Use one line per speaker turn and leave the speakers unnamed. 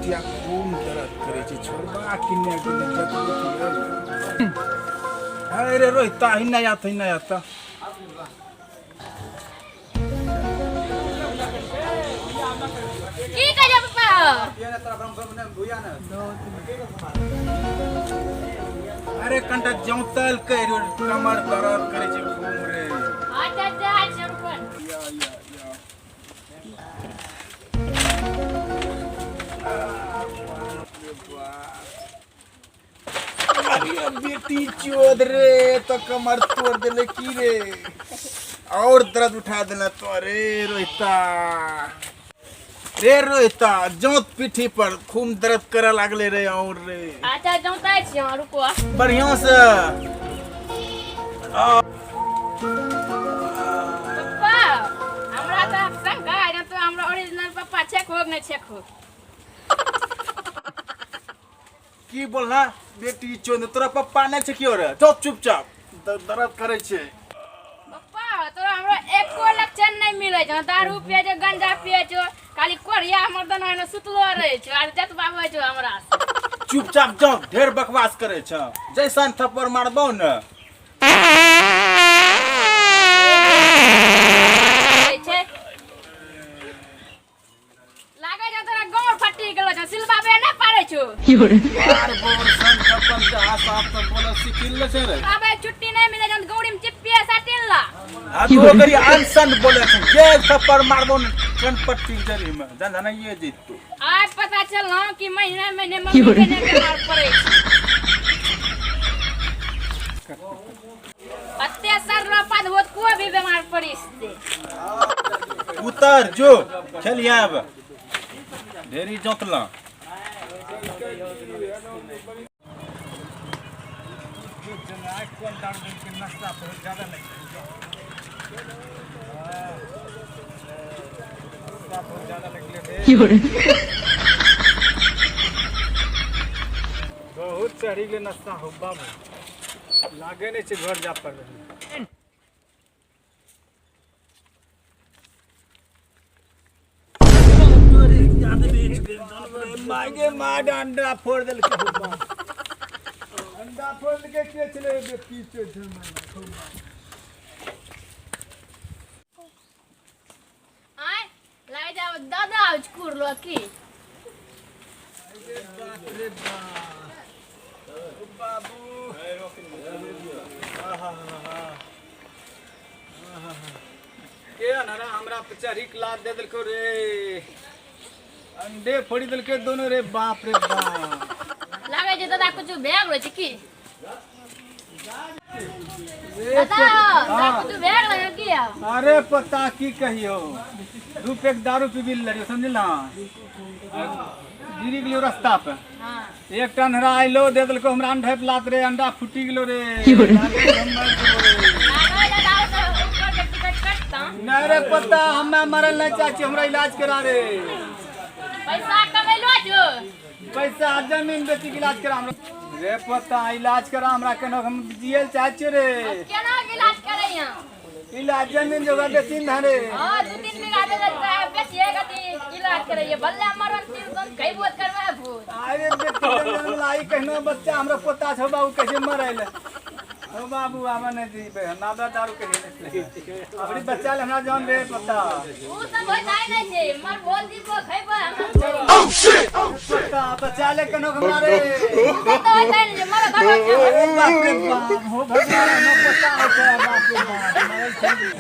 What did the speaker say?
पिठिया खूब दर्द करे छे छोड़बा किन्ने अरे रोहिता हिन्ना आता
की कहे पापा
अरे कंटा जौतल करियो कमर दर्द करे छे खूब रे
अच्छा रुपन
या अरे बेटी चोद रे तो कमर तोड़ देले की रे और दर्द उठा देना तो रे रोहिता जोत पीठी पर खूब दर्द करे लागले रे और रे
अच्छा जोता छी रुको
बढ़िया से
पापा हमरा तो शंका है तो हमरा ओरिजिनल पापा चेक हो नहीं चेक हो
की बोलना बेटी चोद तोरा पप्पा नहीं छे क्यों रे चुपचाप दर्द करे छे
पापा तोरा हमरा एको लक्षण नहीं मिले छ दारू पिए छ गांजा पिए छ खाली कोरिया मर्दन है सुतलो रहे छ आज जतबा होय छ हमरा
चुपचाप जाओ ढेर बकवास करे छ जैसन थप्पड़ मारबो न
लागे छ तोरा गोड़ फटी गेलो छ सिलबाबे नहीं पारे छ
यार बोल सन थप्पड़ के हाथ साफ तो बोलो सिकिल छे रे
अबे छुट्टी नहीं मिले जन गौड़ी में चिप्पिए साटिला
आ तो करी अनसन बोले छे जे थप्पड़ मारबो न कनपट्टी जरी में जाना ये जीत तू
आज पता चल ना कि महीने महीने मम्मी के ने बीमार पड़े अत्याचार रो पद होत को भी बीमार पड़ी से
उतर जो चलिए अब ढेरी जोतला बहुत चढ़ी ले नाश्ता हो बाबू लागे नहीं छे घर जा पर मागे माड अंडा फोड़ देल के अंडा फोड़ के चले बेटी से
आय लाई जाओ दादा आज कुरलो की
रे बाबू के अनरा हमरा पचारी लाद दे देलको रे अंडे फोड़ी देलके दोनों रे बाप
लागे जे दादा कुछ भेग रो छी की दादा कुछ भेग लगे की
अरे पता की कहियो रूप एक दारू पी बिल लरियो समझला गिरी गेलियो रास्ता पे
हां
एक टन हरा आइलो दे देलको हमरा अंडा लात रे अंडा फुटी गेलो रे
लागे दादा तो ऊपर के टिकट कटता
नहीं रे पता हमें मरल नहीं चाची हमरा इलाज करा रे
पैसा कमेलो जो
पैसा जमीन बेची के इलाज करा हमरा रे पता इलाज करा हमरा केनो हम जियल चाचे रे
केना इलाज करैया
इलाज जमीन जगह बेची न रे
हां 2-3 बीघा दे देता है बेचिए गति इलाज करैया बल्ला मरन तीन कई बोत करवा भूत
अरे बेटी जमीन लाई कहनो बच्चा हमरा पोता छ बाबू कैसे मरैले ओ बाबू आवा नहीं दी नादा दारू के अपनी बच्चा ले हमरा जान रे पता
ऊ सब होय जाय नहीं छे मर बोल दी को खैबो हम
पता बच्चा ले केनो हमरा रे
तो होय जाय नहीं मर घर
बाप रे बाप हो भगवान न पता है बाप रे बाप